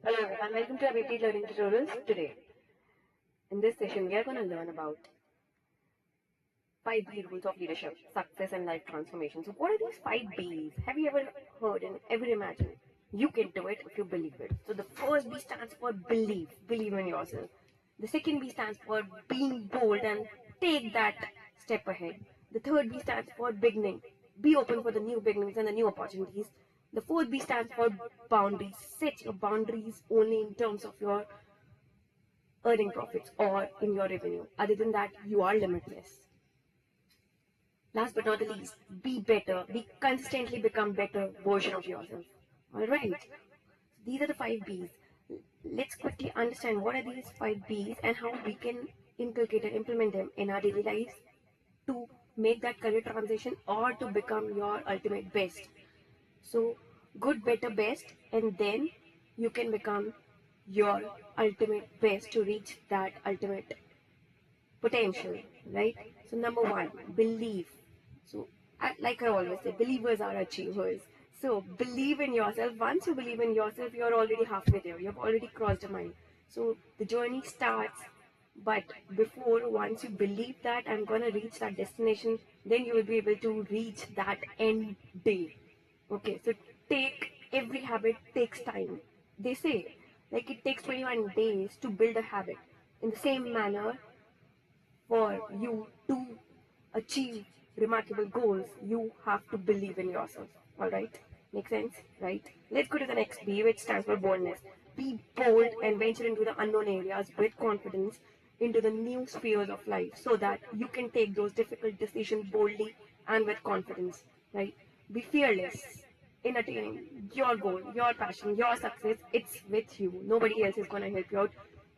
Hello and welcome to our weekly learning tutorials. Today, in this session, we are going to learn about 5B rules of leadership, success and life transformation. So what are these 5Bs? Have you ever heard and ever imagined? You can do it if you believe it. So the first B stands for believe in yourself. The second B stands for being bold and take that step ahead. The third B stands for beginning. Be open for the new beginnings and the new opportunities. The fourth B stands for boundaries. Set your boundaries only in terms of your earning profits or in your revenue. Other than that, you are limitless. Last but not the least, be better. Be consistently become better version of yourself. Alright. These are the 5 Bs. Let's quickly understand what are these 5 Bs and how we can inculcate and implement them in our daily lives to make that career transition or to become your ultimate best. So good, better, best, and then you can become your ultimate best to reach that ultimate potential, right? So number one, believe. So like I always say, believers are achievers. So believe in yourself. Once you believe in yourself, you're already halfway there. You've already crossed a mile. So the journey starts, but before, once you believe that I'm gonna reach that destination, then you will be able to reach that end day. Okay, so take every habit takes time. They say like it takes 21 days to build a habit. In the same manner, for you to achieve remarkable goals, you have to believe in yourself. All right, make sense, right? Let's go to the next B, which stands for boldness. Be bold and venture into the unknown areas with confidence, into the new spheres of life, so that you can take those difficult decisions boldly and with confidence, right? Be fearless in attaining your goal, your passion, your success. It's with you. Nobody else is going to help you out.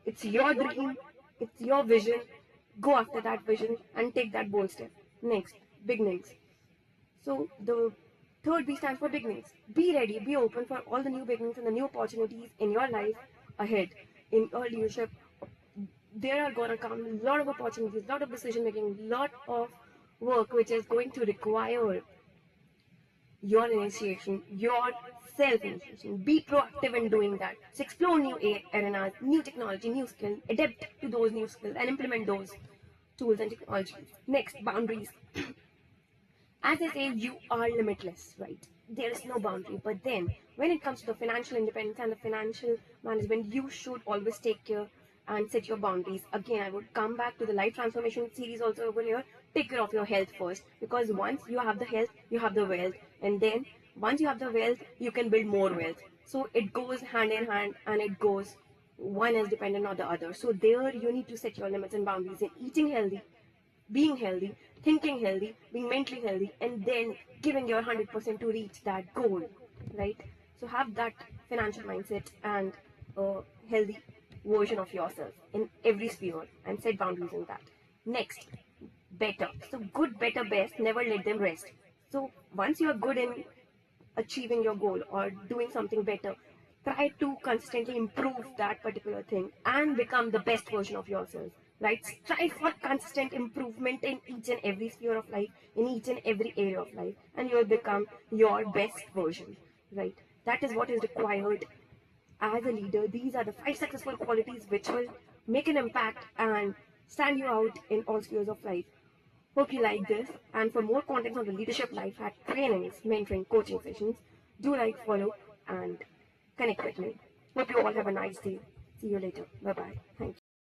It's your dream, it's your vision. Go after that vision and take that bold step. Next, beginnings. So the third B stands for beginnings. Be ready, be open for all the new beginnings and the new opportunities in your life ahead. In your leadership, there are going to come a lot of opportunities, a lot of decision making, lot of work which is going to require your initiation, your self-initiation. Be proactive in doing that. So explore new arenas, new technology, new skills, adapt to those new skills and implement those tools and technologies. Next, boundaries. As I say, you are limitless, right? There is no boundary. But then, when it comes to the financial independence and the financial management, you should always take care and set your boundaries. Again, I would come back to the life transformation series also over here. Take care of your health first, because once you have the health, you have the wealth, and then once you have the wealth, you can build more wealth. So it goes hand in hand, and it goes one is dependent on the other. So there, you need to set your limits and boundaries in eating healthy, being healthy, thinking healthy, being mentally healthy, and then giving your 100% to reach that goal, right? So have that financial mindset and a healthy version of yourself in every sphere and set boundaries in that. Next, better. So good, better, best, never let them rest. So once you are good in achieving your goal or doing something better, try to constantly improve that particular thing and become the best version of yourself, right? Strive for consistent improvement in each and every sphere of life, in each and every area of life, and you will become your best version, right? That is what is required as a leader. These are the 5 successful qualities which will make an impact and stand you out in all spheres of life. Hope you like this, and for more content on the leadership life hack trainings, mentoring, coaching sessions, do like, follow, and connect with me. Hope you all have a nice day. See you later. Bye bye. Thank you.